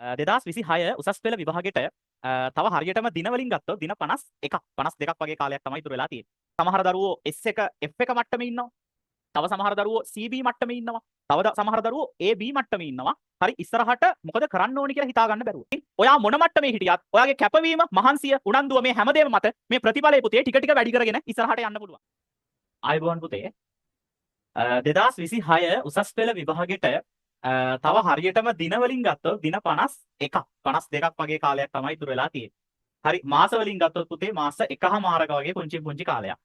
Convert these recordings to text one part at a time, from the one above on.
2026 උසස් පෙළ විභාගෙට තව හරියටම දින වලින් ගත්තොත් දින 51ක් 52ක් වගේ කාලයක් තමයි ඉතුරු වෙලා තියෙන්නේ. සමහර දරුවෝ S1 F1 මට්ටමේ ඉන්නවා. තව සමහර දරුවෝ CB මට්ටමේ ඉන්නවා. තව සමහර දරුවෝ AB මට්ටමේ ඉන්නවා. හරි ඉස්සරහට මොකද කරන්න ඕනි කියලා හිතා ගන්න බැරුව. ඔයා මොන මට්ටමේ හිටියත් ඔයාගේ කැපවීම, මහන්සිය, උනන්දුව මේ හැමදේම මත මේ ප්‍රතිඵලයේ පුතේ ටික ටික වැඩි කරගෙන ඉස්සරහට යන්න පුළුවන්. ආයුබෝවන් පුතේ. 2026 උසස් පෙළ විභාගෙට තව හරියටම දින වලින් ගත්තොත් දින 51ක් 52ක් වගේ කාලයක් තමයි ඉතුරු වෙලා තියෙන්නේ. හරි මාස වලින් ගත්තොත් පුතේ මාස එකහමාරක වගේ පුංචි කාලයක්.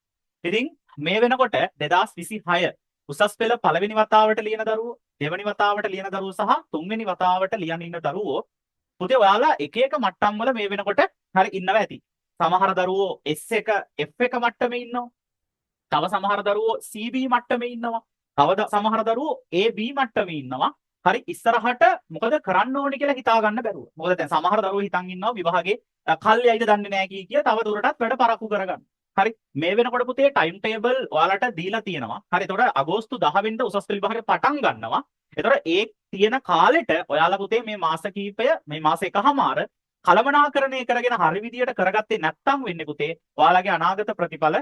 ඉතින් මේ වෙනකොට 2026 උසස් පෙළ පළවෙනි වතාවට ලියන දරුවෝ, දෙවෙනි වතාවට ලියන දරුවෝ සහ තුන්වෙනි වතාවට ලියන ඉන්න දරුවෝ පුතේ ඔයාලා එක එක මට්ටම් වල මේ වෙනකොට හරි ඉන්නවා ඇති. සමහර දරුවෝ S1 F1 මට්ටමේ ඉන්නවා. තව සමහර දරුවෝ CB මට්ටමේ ඉන්නවා. තව සමහර දරුවෝ AB මට්ටමේ ඉන්නවා. හරි ඉස්සරහට මොකද කරන්න ඕනේ කියලා හිතා ගන්න බැරුව. මොකද දැන් සමහර දරුවෝ හිතන් ඉන්නවා විභාගේ කල්යයිද දන්නේ නැහැ කිය තව දුරටත් වැඩ පරක්කු කරගන්න. හරි මේ වෙනකොට පුතේ ටයිම් ටේබල් ඔයාලට දීලා තියෙනවා. හරි එතකොට අගෝස්තු 10 වෙනිදා උසස් පෙළ විභාගේ පටන් ගන්නවා. එතකොට ඒ තියෙන කාලෙට ඔයාලා පුතේ මේ මාස කිහිපය මේ මාස එකහමාර කලමනාකරණය කරගෙන හරි විදියට කරගත්තේ නැත්නම් වෙන්නේ පුතේ ඔයාලගේ අනාගත ප්‍රතිඵල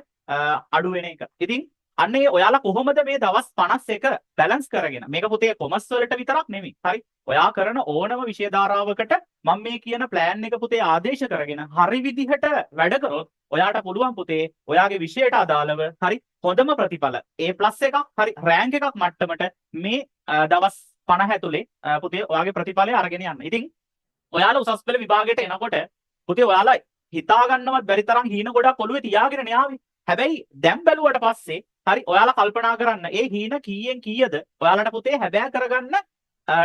අඩු වෙන එක. ඉතින් අන්න ඒ ඔයාලා කොහොමද මේ දවස් 51 බැලන්ස් කරගෙන මේක පුතේ කොමර්ස් වලට විතරක් නෙමෙයි. හරි ඔයා කරන ඕනම විෂය ධාරාවකට මම මේ කියන ප්ලෑන් එක පුතේ ආදේශ කරගෙන හරි විදිහට වැඩ කරොත් ඔයාට පුළුවන් පුතේ ඔයාගේ විෂයට අදාළව හරි හොඳම ප්‍රතිඵල A+ එකක් හරි රෑන්ක් එකක් මට්ටමට මේ දවස් 50 ඇතුලේ පුතේ ඔයාගේ ප්‍රතිඵලය අරගෙන යන්න. ඉතින් ඔයාලා උසස් පෙළ විභාගයට එනකොට පුතේ ඔයාලා හිතා ගන්නවත් බැරි තරම් හීන ගොඩක් ඔළුවේ තියාගෙන න්යාවේ. හැබැයි දැන් බැලුවට පස්සේ හරි ඔයාලා කල්පනා කරන්න ඒ හීන කීයෙන් කීයද ඔයාලට පුතේ හැබෑ කරගන්න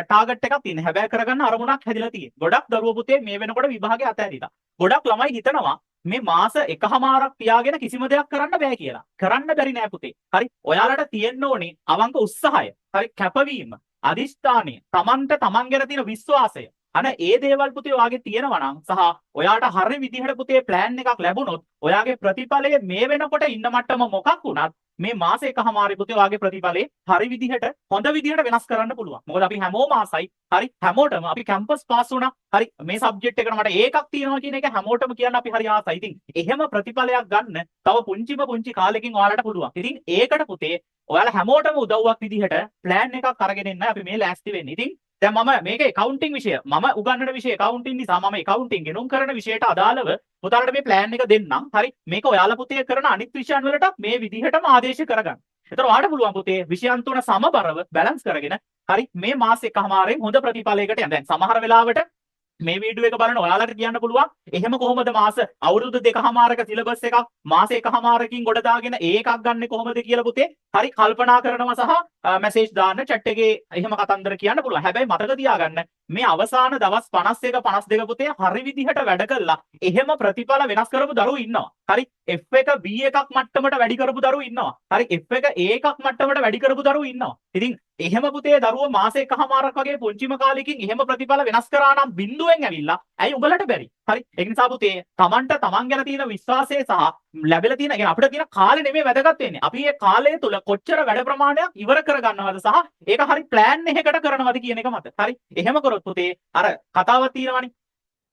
ටාගට් එකක් තියෙන. හැබෑ කරගන්න අරමුණක් හැදිලා තියෙන. ගොඩක් දරුවෝ පුතේ මේ වෙනකොට විභාගේ අතහැරිලා. ගොඩක් ළමයි හිතනවා මේ මාස එකහමාරක් තියාගෙන කිසිම දෙයක් කරන්න බෑ කියලා. කරන්න බැරි නෑ පුතේ. හරි ඔයාලට තියෙන්න ඕනේ අවංක උත්සාහය. හරි කැපවීම, අදිෂ්ඨානය, තමන්ට තමන් ගැන තියෙන විශ්වාසය. අන ඒ දේවල් පුතේ ඔයාගේ තියෙනවා නම් සහ ඔයාට හරි විදිහට පුතේ ප්ලෑන් එකක් ලැබුණොත් ඔයාගේ ප්‍රතිඵලය මේ වෙනකොට ඉන්න මට්ටම මොකක් වුණත් මේ මාස එකහමාරේ පුතේ ඔයාගේ ප්‍රතිඵලේ හරි විදිහට හොඳ විදිහට වෙනස් කරන්න පුළුවන්. මොකද අපි හැමෝම ආසයි. හරි හැමෝටම අපි කැම්පස් පාස් වුණා. හරි මේ සබ්ජෙක්ට් එකට මට ඒකක් තියෙනවා කියන එක හැමෝටම කියන්න අපි හරි ආසයි. ඉතින් එහෙම ප්‍රතිඵලයක් ගන්න තව පුංචි කාලෙකින් ඔයාලට පුළුවන්. ඉතින් ඒකට පුතේ ඔයාලා හැමෝටම උදව්වක් විදිහට ප්ලෑන් එකක් අරගෙන එන්න අපි මේ ලෑස්ති වෙන්නේ. ඉතින් දැන් මම මේක accounting විෂය මම උගන්වන විෂය accounting නිසා මම accounting ගෙනුම් කරන විෂයට අදාළව පුතාලට මේ plan එක දෙන්නම්. හරි මේක ඔයාලා පුතේ කරන අනිත් විෂයන් වලට මේ විදිහටම ආදේශ කරගන්න. ඒතර ඔයාලට පුළුවන් පුතේ විෂයන් තුන සමබරව බැලන්ස් කරගෙන හරි මේ මාස එකමාරෙන් හොඳ ප්‍රතිඵලයකට යන්න. දැන් සමහර වෙලාවට මේ වීඩියෝ එක බලන ඔයාලට කියන්න පුළුවන් එහෙම කොහොමද මාස අවුරුදු දෙකමාරක සිලබස් එකක් මාස එකමාරකින් ගොඩ දාගෙන ඒකක් ගන්න කොහොමද කියලා පුතේ හරි කල්පනා කරනවා සහ මැසේජ් දාන්න chat එකේ එහෙම කතන්දර කියන්න පුළුවන්. හැබැයි මතක තියාගන්න මේ අවසාන දවස් 51 52 පුතේ හරි විදිහට වැඩ කළා එහෙම ප්‍රතිඵල වෙනස් කරපු දරුවෝ ඉන්නවා. හරි F1 B1 මට්ටමට වැඩි කරපු දරුවෝ ඉන්නවා. හරි F1 A1 මට්ටමට වැඩි කරපු දරුවෝ ඉන්නවා. ඉතින් එහෙම පුතේ දරුවෝ මාස එකමාරක් වගේ පුංචිම කාලෙකින් එහෙම ප්‍රතිඵල වෙනස් කරා නම් බිඳුවෙන් ඇවිල්ලා ඇයි උඹලට බැරි? හරි ඒක නිසා පුතේ තමන්ට තමන් ගැන තියෙන විශ්වාසය සහ ලැබෙලා තියෙන يعني අපිට තියෙන කාලේ නෙමෙයි වැදගත් වෙන්නේ. අපි මේ කාලය තුල කොච්චර වැඩ ප්‍රමාණයක් ඉවර කර ගන්නවද සහ ඒක හරි ප්ලෑන් එකකට කරනවද කියන එක මත. හරි එහෙම කරොත් පුතේ අර කතාවක් තියෙනවනේ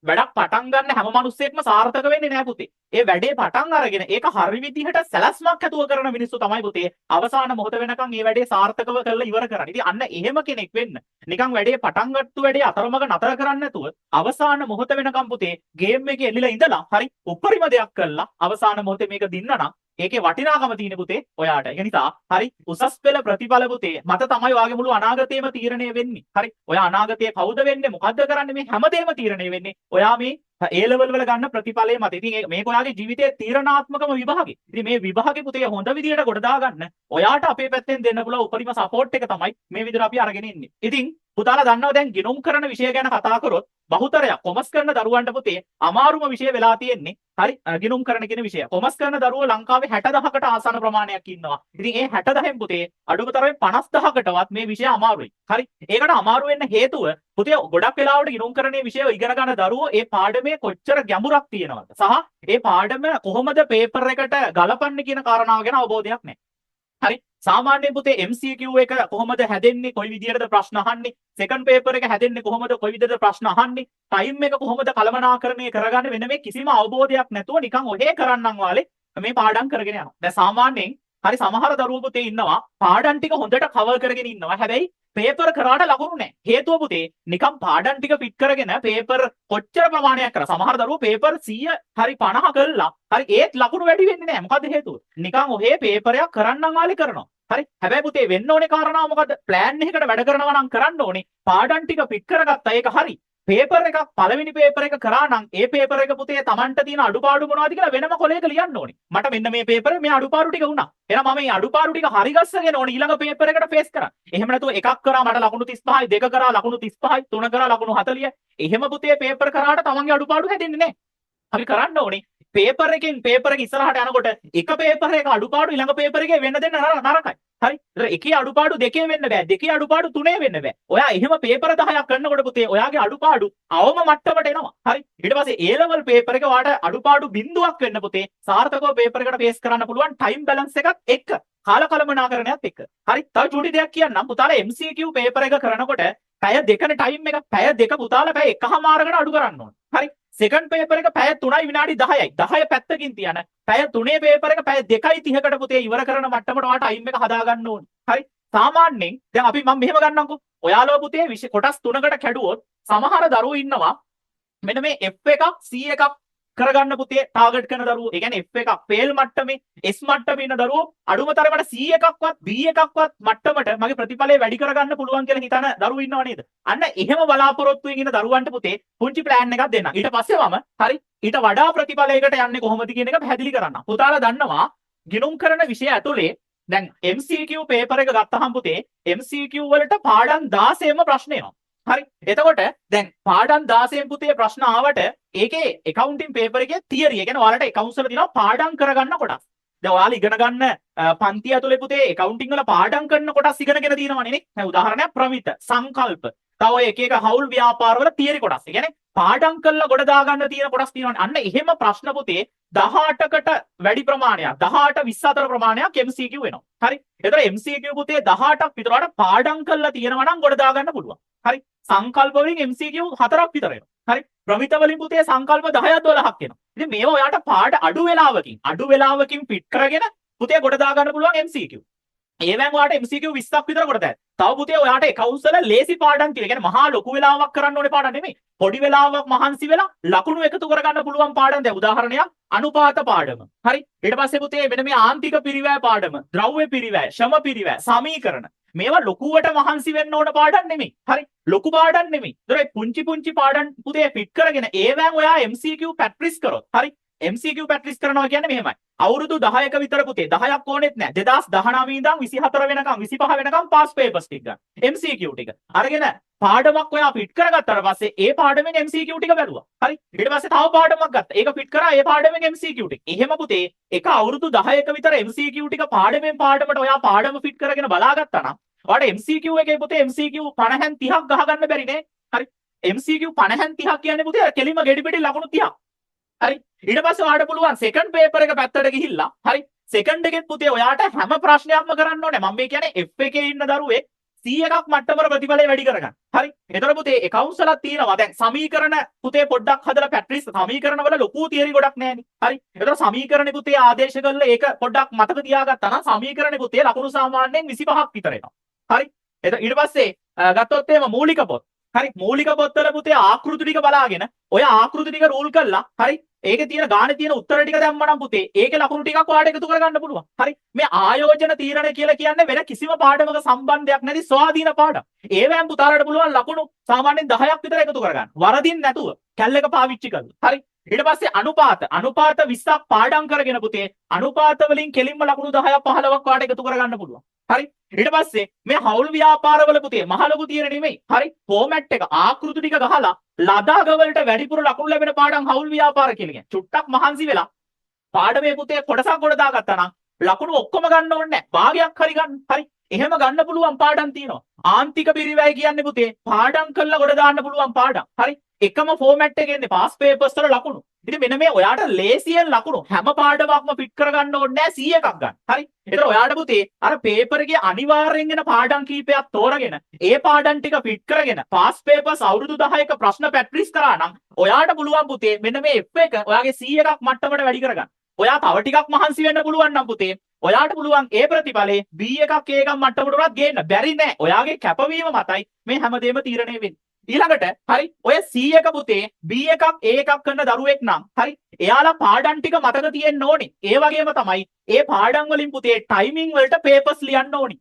වැඩක් පටන් ගන්න හැම මිනිස්සෙක්ම සාර්ථක වෙන්නේ නැහැ පුතේ. ඒ වැඩේ පටන් අරගෙන ඒක හරි විදිහට සැලැස්මක් ඇතුව කරන මිනිස්සු තමයි පුතේ අවසාන මොහොත වෙනකන් මේ වැඩේ සාර්ථකව කරලා ඉවර කරන්නේ. ඉතින් අන්න එහෙම කෙනෙක් වෙන්න. නිකන් වැඩේ පටන් ගත්ත වැඩේ අතරමඟ නතර කරන්නේ නැතුව අවසාන මොහොත වෙනකන් පුතේ ගේම් එකේ එල්ලලා ඉඳලා හරි උපරිම දෙයක් කළා අවසාන මොහොතේ මේක දින්නනම් ඒකේ වටිනාකම තියෙන පුතේ ඔයාට. ඒ නිසා හරි උසස් පෙළ ප්‍රතිඵල පුතේ මත තමයි ඔයාගේ මුළු අනාගතේම තීරණය වෙන්නේ. හරි ඔයා අනාගතයේ කවුද වෙන්නේ මොකද්ද කරන්නේ මේ හැමදේම තීරණය වෙන්නේ ඔයා මේ A level වල ගන්න ප්‍රතිඵලයේ මත. ඉතින් මේක ඔයාගේ ජීවිතයේ තීරණාත්මකම විභාගේ. ඉතින් මේ විභාගේ පුතේ හොඳ විදියට ගොඩ දාගන්න ඔයාට අපේ පැත්තෙන් දෙන්න පුළුවන් උපරිම සපෝට් එක තමයි මේ විදිහට අපි අරගෙන ඉන්නේ. ඉතින් පුතාලා දන්නවා දැන් ගිණුම් කරන විෂය ගැන කතා කරොත් බහුතරයක් කොමර්ස් කරන දරුවන්ට පුතේ අමාරුම විෂය වෙලා තියෙන්නේ හරි ගිණුම් කරන කියන විෂය. කොමර්ස් කරන දරුවෝ ලංකාවේ 60000කට ආසන්න ප්‍රමාණයක් ඉන්නවා. ඉතින් ඒ 60000න් පුතේ අඩුමතරමේ 50000කටවත් මේ විෂය අමාරුයි. හරි ඒකට අමාරු වෙන්න හේතුව පුතේ ගොඩක් වෙලාවට ගිණුම් කරන්නේ විෂය ඉගෙන ගන්න දරුවෝ ඒ පාඩමේ කොච්චර ගැඹුරක් තියෙනවද සහ ඒ පාඩම කොහොමද පේපර් එකට ගලපන්නේ කියන කාරණාව ගැන අවබෝධයක් නැහැ. හරි සාමාන්‍යයෙන් පුතේ MCQ එක කොහොමද හැදෙන්නේ? කොයි විදියටද ප්‍රශ්න අහන්නේ? සෙකන්ඩ් පේපර් එක හැදෙන්නේ කොහොමද? කොයි විදියටද ප්‍රශ්න අහන්නේ? ටයිම් එක කොහොමද කළමනාකරණය කරගන්නේ? වෙන මේ කිසිම අවබෝධයක් නැතුව නිකන් ඔහේ කරන්නම් වාලේ මේ පාඩම් කරගෙන යනවා. දැන් සාමාන්‍යයෙන් හරි සමහර දරුවෝ පුතේ ඉන්නවා පාඩම් ටික හොඳට කවර් කරගෙන ඉන්නවා. හැබැයි පේපර් කරාට ලකුණු නැහැ. හේතුව පුතේ නිකන් පාඩම් ටික ෆිට කරගෙන පේපර් කොච්චර ප්‍රමාණයක් කරා. සමහර දරුවෝ පේපර් 100 හරි 50 කළා. හරි ඒත් ලකුණු වැඩි වෙන්නේ නැහැ. මොකද හේතුව? නිකන් ඔහේ පේපරයක් කරන්නම් වාලේ කරනවා. හරි හැබැයි පුතේ වෙන්න ඕනේ කාරණාව මොකද්ද? ප්ලෑන් එකකට වැඩ කරනවා නම් කරන්න ඕනේ පාඩම් ටික ෆිට කරගත්තා. ඒක හරි. පේපර් එකක් පළවෙනි පේපර් එක කරා නම් ඒ පේපර් එක පුතේ Tamanට තියෙන අඩුපාඩු මොනවද කියලා වෙනම කොලයක ලියන්න ඕනේ. මට මෙන්න මේ පේපරේ මේ අඩුපාඩු ටික වුණා. එහෙනම් මම මේ අඩුපාඩු ටික හරි ගස්සගෙන ඕනේ ඊළඟ පේපර් එකට ෆේස් කරන්න. එහෙම නැතුව එකක් කරා මට ලකුණු 35යි, දෙක කරා ලකුණු 35යි, තුන කරා ලකුණු 40යි. එහෙම පුතේ පේපර් කරාට තමන්ගේ අඩුපාඩු හැදෙන්නේ නැහැ. අපි කරන්න ඕනේ පේපර් එකෙන් පේපර් එක ඉස්සරහට යනකොට එක පේපර් එක අඩුපාඩු ඊළඟ පේපර් එකේ වෙන්න දෙන්න නරකයි. හරි. එකේ අඩුපාඩු දෙකේ වෙන්න බෑ. දෙකේ අඩුපාඩු තුනේ වෙන්න බෑ. ඔයා එහෙම පේපර් 10ක් කරනකොට පුතේ ඔයාගේ අඩුපාඩු අවම මට්ටමට එනවා. හරි. ඊට පස්සේ A level පේපර් එක වාට අඩුපාඩු බිඳුවක් වෙන්න පුතේ සාර්ථකව පේපර් එකට ෆේස් කරන්න පුළුවන් ටයිම් බැලන්ස් එකත් එක්ක. කාලකලමනාකරණයත් එක්ක. හරි. තව චූටි දෙයක් කියන්නම්. පුතාලා MCQ පේපර් එක කරනකොට පැය දෙකනේ ටයිම් එක. පැය දෙක පුතාලා පැය එකමාරකට අඩු කරන්න ඕනේ. හරි. සෙකන්ඩ් පේපර් එක පැය 3යි විනාඩි 10යි. 10 පැත්තකින් තියන. පැය 3 පේපර් එක පැය 2:30කට පුතේ ඉවර කරන මට්ටමට ඔයාලා ටයිම් එක හදා ගන්න ඕනේ. හරි. සාමාන්‍යයෙන් දැන් අපි මම මෙහෙම ගන්නම්කෝ. ඔයාලා පුතේ කොටස් 3කට කැඩුවොත් සමහර දරුවෝ ඉන්නවා මෙන්න මේ F1 C එකක් කරගන්න පුතේ ටාගට් කරන දරුවෝ. ඒ කියන්නේ F1 ෆේල් මට්ටමේ S මට්ටමේ ඉන්න දරුවෝ අඩුම තරමට C එකක්වත් B එකක්වත් මට්ටමට මගේ ප්‍රතිඵලය වැඩි කරගන්න පුළුවන් කියලා හිතන දරුවෝ ඉන්නව නේද? අන්න එහෙම බලාපොරොත්තුවෙන් ඉන්න දරුවන්ට පුතේ පුංචි ප්ලෑන් එකක් දෙන්න. ඊට පස්සේ වම හරි ඊට වඩා ප්‍රතිඵලයකට යන්නේ කොහොමද කියන එක පැහැදිලි කරන්න. පුතාලා දන්නවා ගිණුම් කරන විෂය ඇතුලේ දැන් MCQ පේපර් එක ගත්තහම පුතේ MCQ වලට පාඩම් 16ම ප්‍රශ්න එනවා. හරි. එතකොට දැන් පාඩම් 16න් පුතේ ප්‍රශ්න ආවට ඒකේ accounting paper එකේ theory, ඒ කියන්නේ ඔයාලට accounts වල තියෙනවා පාඩම් කරගන්න කොටස්. දැන් ඔයාලා ඉගෙන ගන්න පන්ති ඇතුලේ පුතේ accounting වල පාඩම් කරන කොටස් ඉගෙනගෙන තියෙනවනේ නේ. දැන් උදාහරණයක් ප්‍රමිත, සංකල්ප, තව එක එක හවුල් ව්‍යාපාර වල theory කොටස්. ඒ කියන්නේ පාඩම් කරලා ගොඩ දාගන්න තියෙන කොටස් තියෙනවනේ. අන්න එහෙම ප්‍රශ්න පුතේ 18කට වැඩි ප්‍රමාණයක් 18 24 ප්‍රමාණයක් MCQ වෙනවා. හරි. ඒතර MCQ පුතේ 18ක් විතරට පාඩම් කරලා තියෙනවා නම් ගොඩ දාගන්න පුළුවන්. හරි. සංකල්ප වලින් MCQ 4ක් විතර එනවා. හරි. ප්‍රමිත වලින් පුතේ සංකල්ප 10ක් 12ක් එනවා. ඉතින් මේවා ඔයාට පාඩ අඩු වෙලාවකින් ෆිට කරගෙන පුතේ ගොඩ දාගන්න පුළුවන් MCQ. ඒවෙන් ඔයාට MCQ 20ක් විතර ගොඩ දාන්න. තව පුතේ ඔයාට accounts වල ලේසි පාඩම් තියෙනවා. කියන්නේ මහා ලොකු වෙලාවක් කරන්න ඕනේ පාඩම් නෙමෙයි. පොඩි වෙලාවක් මහන්සි වෙලා ලකුණු එකතු කරගන්න පුළුවන් පාඩම්. දැන් උදාහරණයක් අනුපාත පාඩම. හරි. ඊට පස්සේ පුතේ මෙන්න මේ ආන්තික පිරිවැය පාඩම, ද්‍රව්‍ය පිරිවැය, ශ්‍රම පිරිවැය, සමීකරණ. මේවා ලොකුවට මහන්සි වෙන්න ඕන පාඩම් නෙමෙයි. හරි. ලොකු පාඩම් නෙමෙයි. ඒතර පුංචි පාඩම් පුතේ ෆිට කරගෙන ඒවෙන් ඔයා MCQ පැට්‍රිස් කරොත්. හරි. MCQ පැට්‍රිස් කරනවා කියන්නේ මෙහෙමයි. අවුරුදු 10ක විතර පුතේ 10ක් ඕනෙත් නෑ. 2019 ඉඳන් 24 වෙනකම් 25 වෙනකම් පාස් පේපර්ස් ටික ගන්න. MCQ ටික. අරගෙන පාඩමක් ඔයා ෆිට කරගත්තාට පස්සේ ඒ පාඩමෙන් MCQ ටික බැලුවා. හරි. ඊට පස්සේ තව පාඩමක් ගත්තා. ඒක ෆිට කරා ඒ පාඩමෙන් MCQ ටික. එහෙම පුතේ එක අවුරුදු 10ක විතර MCQ ටික පාඩමෙන් පාඩමට ඔයා පාඩම ෆිට කරගෙන බලාගත්තා නම් ඔයාට MCQ එකේ පුතේ MCQ 50න් 30ක් ගහගන්න බැරි නේ. හරි. MCQ 50න් 30ක් කියන්නේ පුතේ කෙලිම ගෙඩි පිටි ලකුණු 30ක්. හරි. ඊට පස්සේ ඔයාට පුළුවන් සෙකන්ඩ් පේපර් එක පැත්තට ගිහිල්ලා හරි සෙකන්ඩ් එකෙත් පුතේ ඔයාට හැම ප්‍රශ්නයක්ම කරන්න ඕනේ. මම මේ කියන්නේ F එකේ ඉන්න දරුවෙක් C එකක් මට්ටමර ප්‍රතිඵලය වැඩි කරගන්න. හරි. ඒතර පුතේ accounts වලත් තියෙනවා. දැන් සමීකරණ පුතේ පොඩ්ඩක් හදලා පැට්‍රිස් සමීකරණ වල ලොකු තියරි ගොඩක් නැහැනේ. හරි. ඒතර සමීකරණේ පුතේ ආදේශ කරලා ඒක පොඩ්ඩක් මතක තියාගත්තා නම් සමීකරණේ පුතේ ලකුණු සාමාන්‍යයෙන් 25ක් විතර එනවා. හරි. ඊට පස්සේ ගත්තොත් එහෙම මූලික පොත්. හරි. මූලික පොත්වල පුතේ ආකෘති ටික බලාගෙන ඔය ආකෘති ටික රූල් කරලා හරි ඒකේ තියෙන ගානේ තියෙන උත්තර ටික දැම්මනම් පුතේ ඒකේ ලකුණු ටිකක් ඔයාලට එකතු කරගන්න පුළුවන්. හරි. මේ ආයෝජන තීරණ කියලා කියන්නේ වෙන කිසිම පාඩමක සම්බන්ධයක් නැති ස්වාධීන පාඩම්. ඒවෙන් පුතාලට පුළුවන් ලකුණු සාමාන්‍යයෙන් 10ක් විතර එකතු කරගන්න. වරදින් නැතුව කැල් එක පාවිච්චි කරලා. හරි. ඊට පස්සේ අනුපාත 20ක් පාඩම් කරගෙන පුතේ අනුපාත වලින් කෙලින්ම ලකුණු 10ක් 15ක් ඔයාලට එකතු කරගන්න පුළුවන්. හරි. ඊට පස්සේ මේ හවුල් ව්‍යාපාරවල පුතේ මහ ලොකු තියෙන නෙමෙයි. හරි. ෆෝමැට් එක ආකෘති ටික ගහලා ලදාග වලට වැඩිපුර ලකුණු ලැබෙන පාඩම් හවුල් ව්‍යාපාර කියලා කියන්නේ. චුට්ටක් මහන්සි වෙලා පාඩමේ පුතේ කොටසක් ගොඩ දාගත්තා නම් ලකුණු ඔක්කොම ගන්න ඕනේ නැහැ. භාගයක් හරි ගන්න. හරි. එහෙම ගන්න පුළුවන් පාඩම් තියෙනවා. ආන්තික පිරිවැය කියන්නේ පුතේ පාඩම් කරලා ගොඩ දාන්න පුළුවන් පාඩම්. හරි. එකම ෆෝමැට් එකේ ඉන්නේ පාස් පේපර්ස් වල ලකුණු. ඉතින් මෙන්න මේ ඔයාට ලේසියෙන් ලකුණු හැම පාඩමක්ම ෆිට කරගන්න ඕනේ නැහැ 100 එකක් ගන්න. හරි. ඒතර ඔයාට පුතේ අර පේපර් එකේ අනිවාර්යෙන් එන පාඩම් කීපයක් තෝරගෙන ඒ පාඩම් ටික ෆිට කරගෙන පාස් පේපර්ස් අවුරුදු 10ක ප්‍රශ්න පැට්‍රිස් කරා නම් ඔයාට පුළුවන් පුතේ මෙන්න මේ F1 ඔයාගේ 100 එකක් මට්ටමට වැඩි කරගන්න. ඔයා තව ටිකක් මහන්සි වෙන්න පුළුවන් නම් පුතේ ඔයාට පුළුවන් ඒ ප්‍රතිඵලේ B එකක් A එකක් මට්ටමට උනත් ගේන්න. බැරි නෑ. ඔයාගේ කැපවීම මතයි මේ හැමදේම තීරණය වෙන්නේ. ඊළඟට හරි ඔය 100ක පුතේ B එකක් A එකක් කරන දරුවෙක් නම් හරි එයාලා පාඩම් ටික මතක තියෙන්න ඕනේ. ඒ වගේම තමයි ඒ පාඩම් වලින් පුතේ ටයිමින් වලට පේපර්ස් ලියන්න ඕනේ.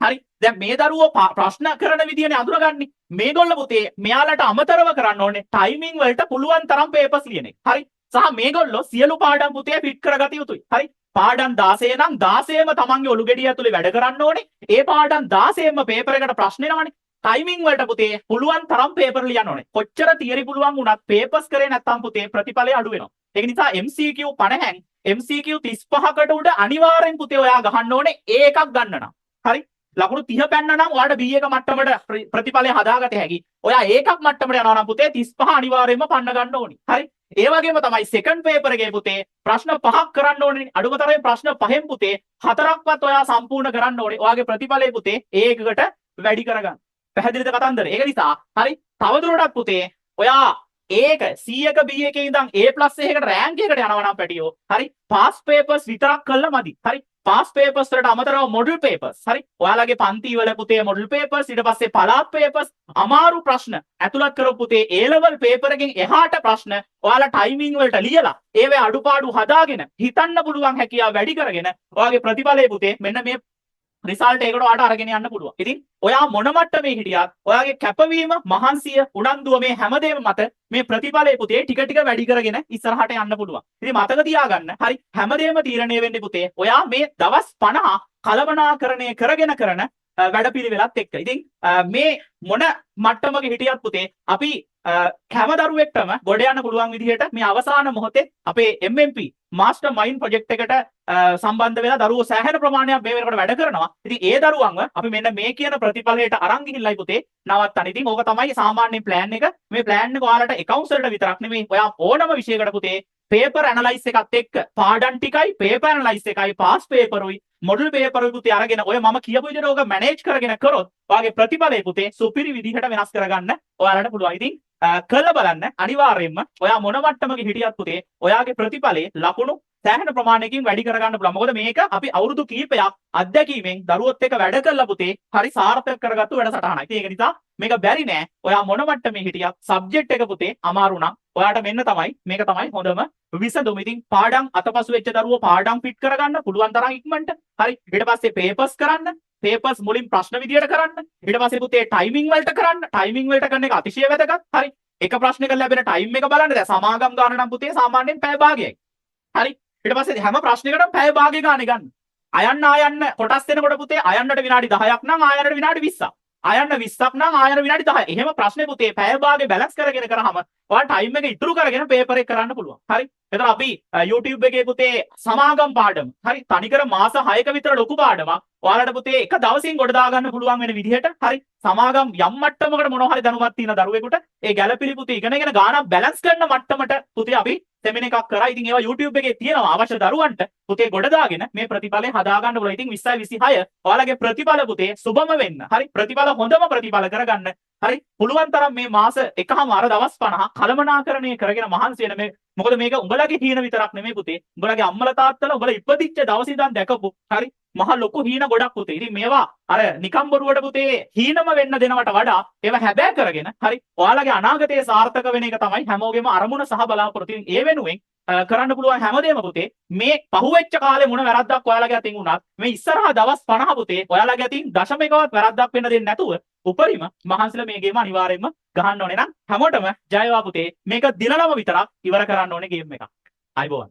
හරි දැන් මේ දරුවෝ ප්‍රශ්න කරන විදියනේ අඳුරගන්නේ. මේගොල්ලෝ පුතේ මෙයාලට අමතරව කරන්න ඕනේ ටයිමින් වලට පුළුවන් තරම් පේපර්ස් ලියන එක. හරි සහ මේගොල්ලෝ සියලු පාඩම් පුතේ ෆිට කරගත යුතුයි. හරි පාඩම් 16 නම් 16ම තමන්ගේ ඔලු ගෙඩිය ඇතුලේ වැඩ කරන්න ඕනේ. ඒ පාඩම් 16ම පේපර් එකට ප්‍රශ්න එනවනේ. ටයිමින් වලට පුතේ පුළුවන් තරම් පේපර් ලියන්න ඕනේ. කොච්චර තියරි පුළුවන් වුණත් පේපර්ස් කරේ නැත්නම් පුතේ ප්‍රතිඵලය අඩු වෙනවා. ඒක නිසා MCQ 50න් MCQ 35කට උඩ අනිවාර්යෙන් පුතේ ඔයා ගහන්න ඕනේ A එකක් ගන්න නම්. හරි ලකුණු 30 පැන්න නම් ඔයාට B එක මට්ටමට ප්‍රතිඵලය හදාගත හැකි. ඔයා A එකක් මට්ටමට යනවා නම් පුතේ 35 අනිවාර්යෙන්ම පන්න ගන්න ඕනේ. හරි ඒ වගේම තමයි සෙකන්ඩ් පේපර් එකේ පුතේ ප්‍රශ්න 5ක් කරන්න ඕනේ. අඩුම තරමේ ප්‍රශ්න 5න් පුතේ 4ක්වත් ඔයා සම්පූර්ණ කරන්න ඕනේ. ඔයාගේ ප්‍රතිඵලය පුතේ A එකකට වැඩි කරගන්න. පැහැදිලිද කතන්දර? ඒක නිසා හරි තවදුරටත් පුතේ ඔයා ඒක 100ක B එකේ ඉඳන් A+ එකකට රෑන්ක් එකකට යනවා නම් පැටියෝ හරි පාස් පේපර්ස් විතරක් කළා මදි. හරි පාස් පේපර්ස් වලට අමතරව මොඩල් පේපර්ස් හරි ඔයාලගේ පන්ති වල පුතේ මොඩල් පේපර්ස් ඊට පස්සේ පළාත් පේපර්ස් අමාරු ප්‍රශ්න ඇතුළත් කරපු පුතේ A level පේපර් එකෙන් එහාට ප්‍රශ්න ඔයාලා ටයිමින් වලට ලියලා ඒවේ අඩුපාඩු හදාගෙන හිතන්න පුළුවන් හැකියාව වැඩි කරගෙන ඔයාගේ ප්‍රතිඵලය පුතේ මෙන්න මේ රිසල්ට් එකකට ඔයාට අරගෙන යන්න පුළුවන්. ඉතින් ඔයා මොන මට්ටමේ හිටියත් ඔයාගේ කැපවීම, මහන්සිය, උනන්දුව මේ හැමදේම මත මේ ප්‍රතිඵලය පුතේ ටික ටික වැඩි කරගෙන ඉස්සරහට යන්න පුළුවන්. ඉතින් මතක තියාගන්න. හරි හැමදේම තීරණය වෙන්නේ පුතේ ඔයා මේ දවස් 50 කළමනාකරණය කරගෙන කරන වැඩපිළිවෙලත් එක්ක. ඉතින් මේ මොන මට්ටමක හිටියත් පුතේ අපි හැම දරුවෙක්ටම ගොඩ යන්න පුළුවන් විදිහට මේ අවසාන මොහොතේ අපේ MMP මාස්ටර් මයින්ඩ් ප්‍රොජෙක්ට් එකට සම්බන්ධ වෙලා දරුවෝ සෑහෙන ප්‍රමාණයක් මේ වෙනකොට වැඩ කරනවා. ඉතින් ඒ දරුවන්ව අපි මෙන්න මේ කියන ප්‍රතිඵලයට අරන් ගිහිල්ලයි පුතේ නවත්තන්නේ. ඉතින් ඕක තමයි සාමාන්‍ය ප්ලෑන් එක. මේ ප්ලෑන් එක ඔයාලට accounts වලට විතරක් නෙමෙයි ඔයා ඕනම විෂයකට පුතේ පේපර් ඇනලයිස් එකත් එක්ක පාඩම් ටිකයි පේපර් ඇනලයිස් එකයි පාස් පේපරුයි මොඩල් පේපරුයි පුතේ අරගෙන ඔය මම කියපු විදිහට ඕක මැනේජ් කරගෙන කරොත් ඔයාගේ ප්‍රතිඵලය පුතේ සුපිරි විදිහට වෙනස් කරගන්න ඔයාලට පුළුවන්. ඉතින් කළ බලන්න අනිවාර්යයෙන්ම ඔයා මොන මට්ටමක හිටියත් පුතේ ඔයාගේ ප්‍රතිඵලයේ ලකුණු සෑහෙන ප්‍රමාණයකින් වැඩි කරගන්න පුළුවන්. මොකද මේක අපි අවුරුදු කීපයක් අත්දැකීමෙන් දරුවොත් එක්ක වැඩ කළා පුතේ හරි සාර්ථක කරගත්තු වැඩසටහනක්. ඉතින් ඒක නිසා මේක බැරි නෑ. ඔයා මොන මට්ටමේ හිටියත් සබ්ජෙක්ට් එක පුතේ අමාරු නම් ඔයාට මෙන්න තමයි මේක තමයි හොඳම විසඳුම. ඉතින් පාඩම් අතපසු වෙච්ච දරුවෝ පාඩම් ෆිට කරගන්න පුළුවන් තරම් ඉක්මනට. හරි ඊට පස්සේ පේපර්ස් කරන්න. පේපර්ස් මුලින් ප්‍රශ්න විදියට කරන්න. ඊට පස්සේ පුතේ ටයිමින් වලට කරන්න. ටයිමින් වලට කරන එක අතිශය වැදගත්. හරි එක ප්‍රශ්නයක ලැබෙන ටයිම් එක බලන්න. දැන් සමාගම් ගන්න නම් පුතේ සාමාන්‍යයෙන් පැය භාගයයි. හරි ඊට පස්සේ හැම ප්‍රශ්නයකටම පැය භාගය ගන්න ගන්න. අයන්න ආයන්න කොටස් දෙනකොට පුතේ අයන්නට විනාඩි 10ක් නම් ආයන්නට විනාඩි 20ක්. අයන්න 20ක් නම් ආයන්න විනාඩි 10යි. එහෙම ප්‍රශ්නේ පුතේ පැය භාගය බැලන්ස් කරගෙන කරාම ඔයාලා ටයිම් එක ඉතුරු කරගෙන පේපර් එක කරන්න පුළුවන්. හරි එතන අපි YouTube එකේ පුතේ සමාගම් පාඩම හරි තනිකර මාස 6ක විතර ලොකු පාඩමක් ඔයාලට පුතේ එක දවසින් ගොඩ දා ගන්න පුළුවන් වෙන විදිහට හරි සමාගම් යම් මට්ටමකට මොනවා හරි දැනුමක් තියෙන දරුවෙකුට ඒ ගැළපිලි පුතේ ඉගෙනගෙන ගානක් බැලන්ස් කරන මට්ටමට පුතේ අපි සෙමින එකක් කරා. ඉතින් ඒවා YouTube එකේ තියෙනවා අවශ්‍ය දරුවන්ට පුතේ ගොඩ දාගෙන මේ ප්‍රතිඵලය හදා ගන්න පුළුවන්. ඉතින් 20යි 26 ඔයාලගේ ප්‍රතිඵල පුතේ සුබම වෙන්න. හරි ප්‍රතිඵල හොඳම ප්‍රතිඵල කරගන්න. හරි පුළුවන් තරම් මේ මාස එකම අර දවස් 50 කළමනාකරණය කරගෙන මහන්සි වෙන මේ මොකද මේක උඹලගේ හීන විතරක් නෙමෙයි පුතේ. උඹලගේ අම්මලා තාත්තලා උඹලා ඉපදිච්ච දවස් ඉඳන් දැකපු හරි මහ ලොකු හීන ගොඩක් පුතේ. ඉතින් මේවා අර නිකම් බොරුවට පුතේ හීනම වෙන්න දෙනවට වඩා ඒවා හැබෑ කරගෙන හරි ඔයාලගේ අනාගතයේ සාර්ථක වෙන එක තමයි හැමෝගෙම අරමුණ සහ බලාපොරොත්තු. ඒ වෙනුවෙන් කරන්න පුළුවන් හැමදේම පුතේ මේ පහුවෙච්ච කාලේ මොන වැරද්දක් ඔයාලගේ අතින් වුණත් මේ ඉස්සරහා දවස් 50 පුතේ ඔයාලගේ අතින් දශමයකවත් වැරද්දක් වෙන්න දෙන්නේ නැතුව උපරිම මහන්සිලා මේ ගේම අනිවාර්යයෙන්ම ගහන්න ඕනේ. නම් හැමෝටම ජය වේවා පුතේ. මේක දිනලම විතරක් ඉවර කරන්න ඕනේ ගේම් එකක්. අයබෝවන්.